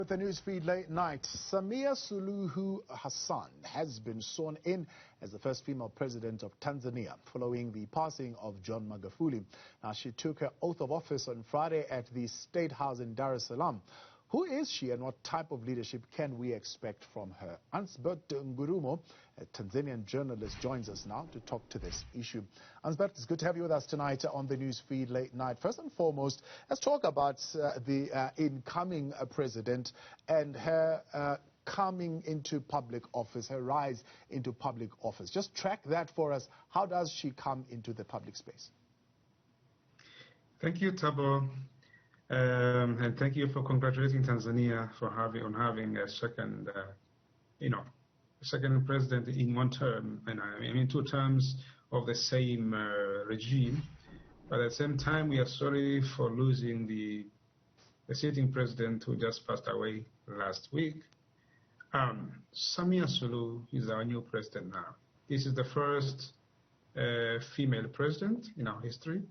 With the newsfeed late night, Samia Suluhu Hassan has been sworn in as the first female president of Tanzania following the passing of John Magufuli. Now, she took her oath of office on Friday at the State House in Salaam. Who is she and what type of leadership can we expect from her? Ansbert Ngurumo, a Tanzanian journalist, joins us now to talk to this issue. Ansbert, it's good to have you with us tonight on the newsfeed late night. First and foremost, let's talk about the incoming president and her coming into public office, her rise into public office. Just track that for us. How does she come into the public space? Thank you, Tabo. And thank you for congratulating Tanzania for having a second, second president in one term, and I mean 2 terms of the same regime. But at the same time, we are sorry for losing the sitting president who just passed away last week. Samia Suluhu is our new president now. This is the first female president in our history,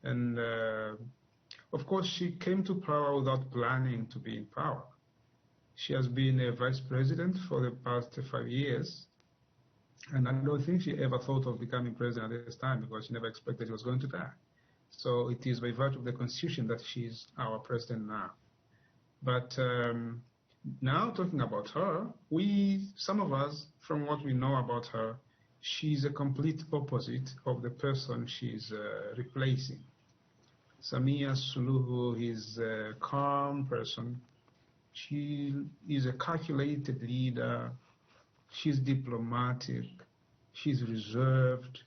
and of course, she came to power without planning to be in power. She has been a vice president for the past 5 years, and I don't think she ever thought of becoming president at this time because she never expected she was going to die. So it is by virtue of the Constitution that she's our president now. But now talking about her, some of us, from what we know about her, she's a complete opposite of the person she's replacing. Samia Suluhu is a calm person. She is a calculated leader. She's diplomatic. She's reserved.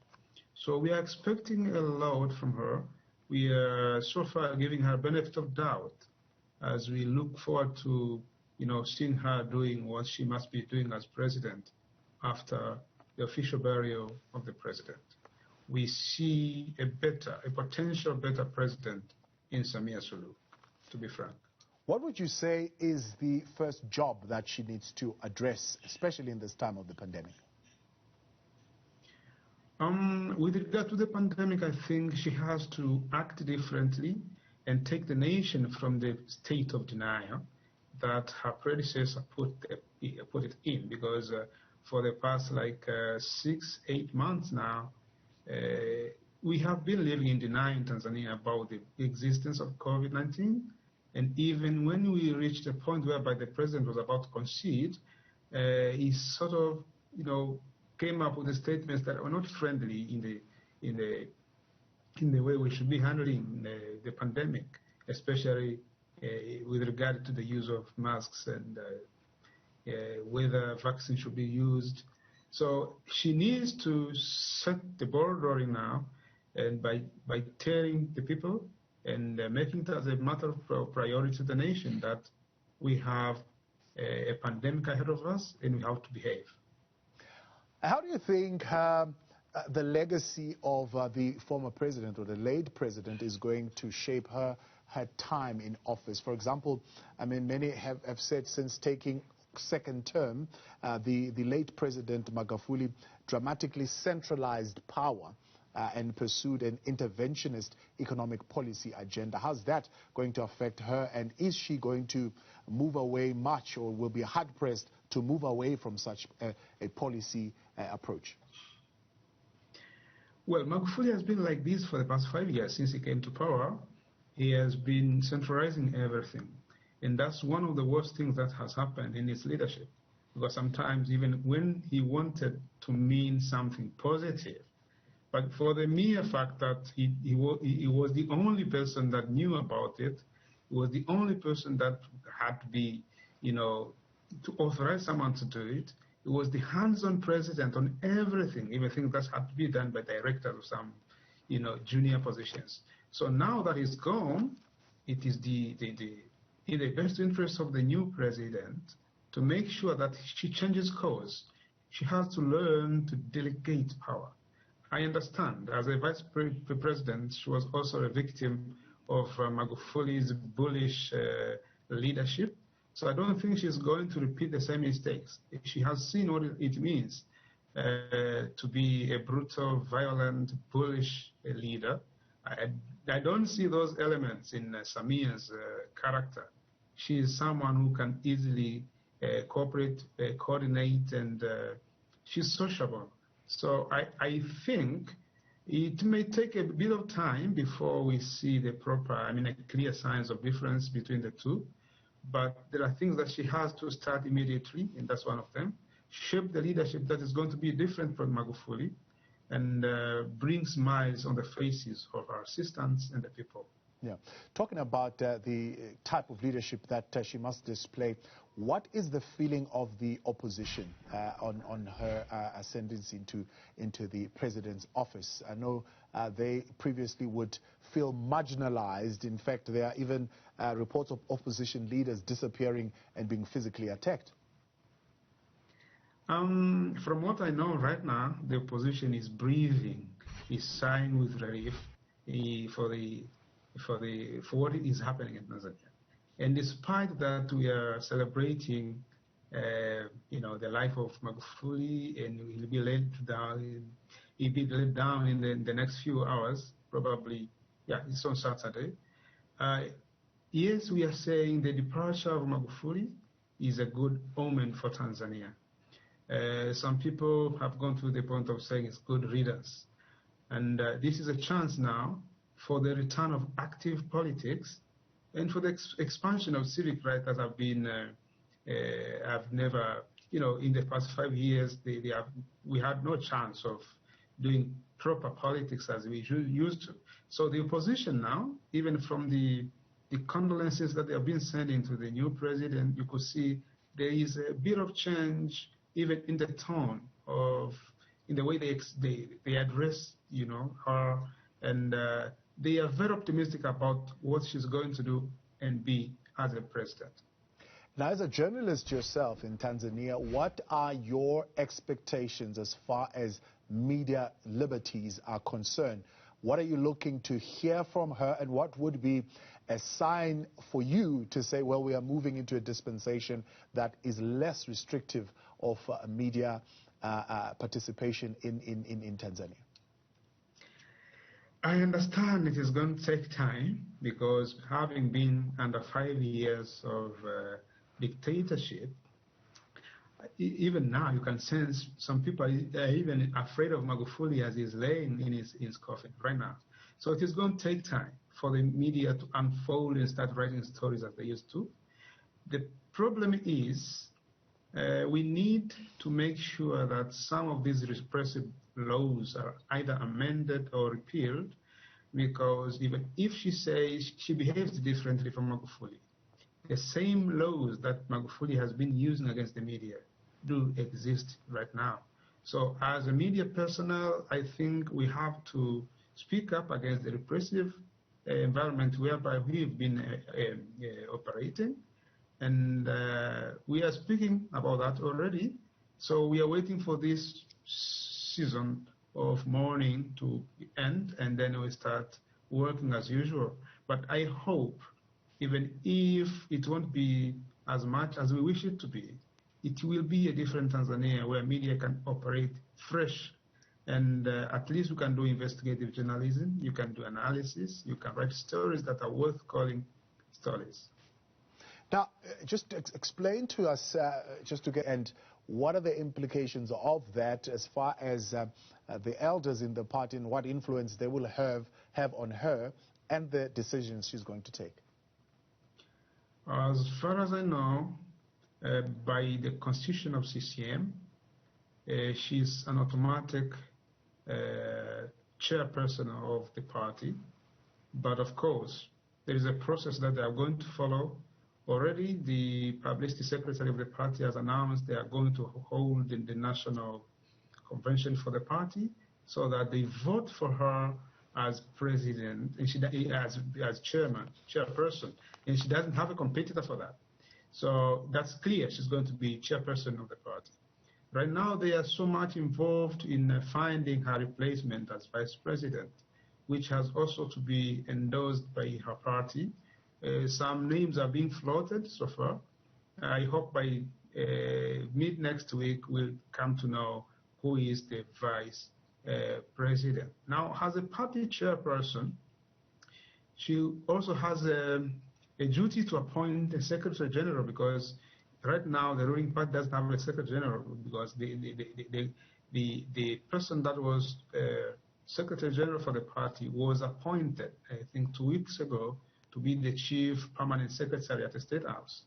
So we are expecting a lot from her. We are so far giving her benefit of doubt as we look forward to, seeing her doing what she must be doing as president after the official burial of the president. We see a potential better president in Samia Suluhu, to be frank. What would you say is the first job that she needs to address, especially in this time of the pandemic? With regard to the pandemic, I think she has to act differently and take the nation from the state of denial that her predecessor put it in, because for the past 6-8 months now, we have been living in denial in Tanzania about the existence of COVID-19, and even when we reached a point whereby the president was about to concede, he sort of, came up with the statements that were not friendly in the way we should be handling the pandemic, especially with regard to the use of masks and whether vaccine should be used. So she needs to set the ball rolling now, and by telling the people and making it as a matter of priority to the nation that we have a pandemic ahead of us and we have to behave. How do you think the legacy of the former president or the late president is going to shape her time in office? For example, I mean, many have said since taking second term, the late President Magufuli dramatically centralized power and pursued an interventionist economic policy agenda. How's that going to affect her, and is she going to move away much, or will be hard-pressed to move away from such a policy approach? Well, Magufuli has been like this for the past 5 years since he came to power. He has been centralizing everything. And that's one of the worst things that has happened in his leadership, because sometimes even when he wanted to mean something positive, but for the mere fact that he was the only person that knew about it, he was the only person that had to be, to authorize someone to do it. He was the hands-on president on everything, even things that had to be done by directors of some, junior positions. So now that he's gone, it is in the best interest of the new president to make sure that she changes course. She has to learn to delegate power. I understand, as a vice president, she was also a victim of Magufuli's bullish leadership. So I don't think she's going to repeat the same mistakes. She has seen what it means to be a brutal, violent, bullish leader. I don't see those elements in Samia's character. she is someone who can easily cooperate, coordinate, and she's sociable. So I think it may take a bit of time before we see the proper, clear signs of difference between the two. But there are things that she has to start immediately, and that's one of them. Shape the leadership that is going to be different from Magufuli and bring smiles on the faces of our assistants and the people. Yeah. Talking about the type of leadership that she must display, what is the feeling of the opposition on her ascendancy into the president's office? I know they previously would feel marginalized. In fact, there are even reports of opposition leaders disappearing and being physically attacked. From what I know right now, the opposition is breathing, is sighing with relief for what is happening in Tanzania. And despite that, we are celebrating, the life of Magufuli, and he'll be laid down. He'll be laid down in the next few hours, probably. Yeah, it's on Saturday. Yes, we are saying the departure of Magufuli is a good omen for Tanzania. Some people have gone to the point of saying it's good riddance. And this is a chance now for the return of active politics and for the expansion of civic rights that have been, have never, in the past 5 years, we had no chance of doing proper politics as we used to. So the opposition now, even from the condolences that they have been sending to the new president, you could see there is a bit of change even in the tone in the way they address, her, and they are very optimistic about what she's going to do and be as a president. Now, as a journalist yourself in Tanzania, what are your expectations as far as media liberties are concerned? What are you looking to hear from her, and what would be a sign for you to say, well, we are moving into a dispensation that is less restrictive of media participation in Tanzania? I understand it is going to take time, because having been under 5 years of dictatorship, even now you can sense some people are even afraid of Magufuli as he's laying in his coffin right now. So it is going to take time for the media to unfold and start writing stories as they used to. The problem is we need to make sure that some of these repressive laws are either amended or repealed, because even if she says she behaves differently from Magufuli, the same laws that Magufuli has been using against the media do exist right now. So as a media personnel, I think we have to speak up against the repressive environment whereby we've been operating. And we are speaking about that already. So we are waiting for this season of mourning to end, and then we start working as usual. But I hope, even if it won't be as much as we wish it to be, it will be a different Tanzania where media can operate fresh, and at least we can do investigative journalism, you can do analysis, you can write stories that are worth calling stories. Now, just explain to us, just to get, and what are the implications of that as far as the elders in the party, and what influence they will have on her and the decisions she's going to take? As far as I know, by the constitution of CCM, she's an automatic chairperson of the party. But of course, there is a process that they are going to follow. Already, the publicity secretary of the party has announced they are going to hold in the national convention for the party, so that they vote for her as president, and she as chairperson, and she doesn't have a competitor for that. So that's clear. She's going to be chairperson of the party. Right now, they are so much involved in finding her replacement as vice president, which has also to be endorsed by her party. Some names are being floated so far. I hope by mid next week we'll come to know who is the vice president. Now, as a party chairperson, she also has a duty to appoint a Secretary General, because right now the ruling party doesn't have a Secretary General, because the person that was Secretary General for the party was appointed, I think 2 weeks ago, to be the chief permanent secretary at the State House.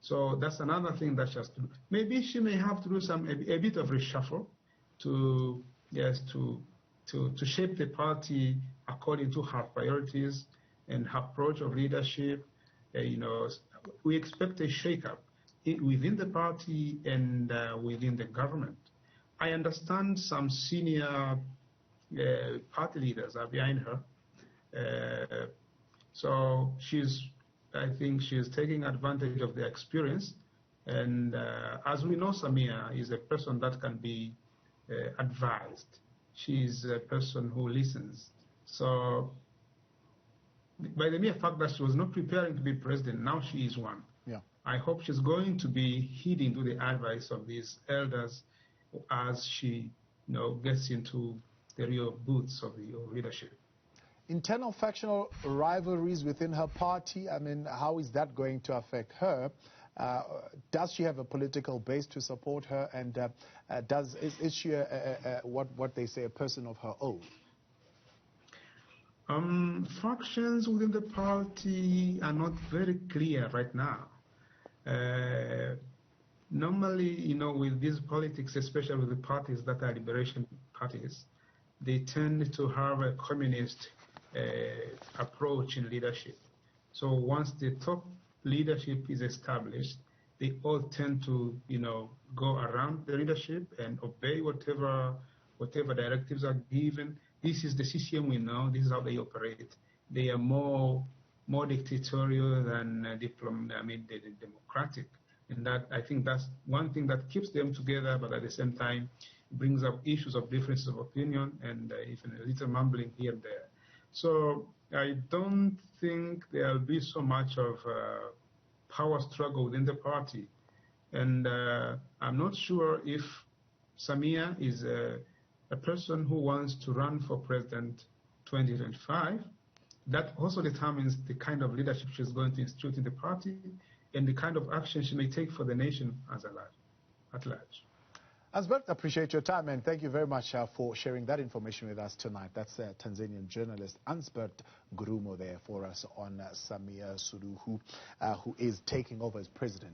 So that's another thing that she has to do. Maybe she may have to do a bit of reshuffle to shape the party according to her priorities and her approach of leadership. We expect a shakeup within the party and within the government. I understand some senior party leaders are behind her. So I think she's taking advantage of their experience. And as we know, Samia is a person that can be advised. She's a person who listens. So by the mere fact that she was not preparing to be president, now she is one. Yeah. I hope she's going to be heeding to the advice of these elders as she gets into the real boots of the leadership. Internal factional rivalries within her party, I mean, how is that going to affect her? Does she have a political base to support her? And is she what they say, a person of her own? Factions within the party are not very clear right now. Normally, with these politics, especially with the parties that are liberation parties, they tend to have a communist approach in leadership. So once the top leadership is established, they all tend to, go around the leadership and obey whatever directives are given. This is the CCM we know. This is how they operate. They are more dictatorial than democratic. And that, I think that's one thing that keeps them together, but at the same time brings up issues of differences of opinion and even a little mumbling here and there. So I don't think there'll be so much of power struggle within the party. And I'm not sure if Samia is a person who wants to run for president 2025. That also determines the kind of leadership she's going to institute in the party and the kind of action she may take for the nation at large. Ansbert, appreciate your time, and thank you very much for sharing that information with us tonight. That's Tanzanian journalist Ansbert Ngurumo there for us on Samia Suluhu, who is taking over as president.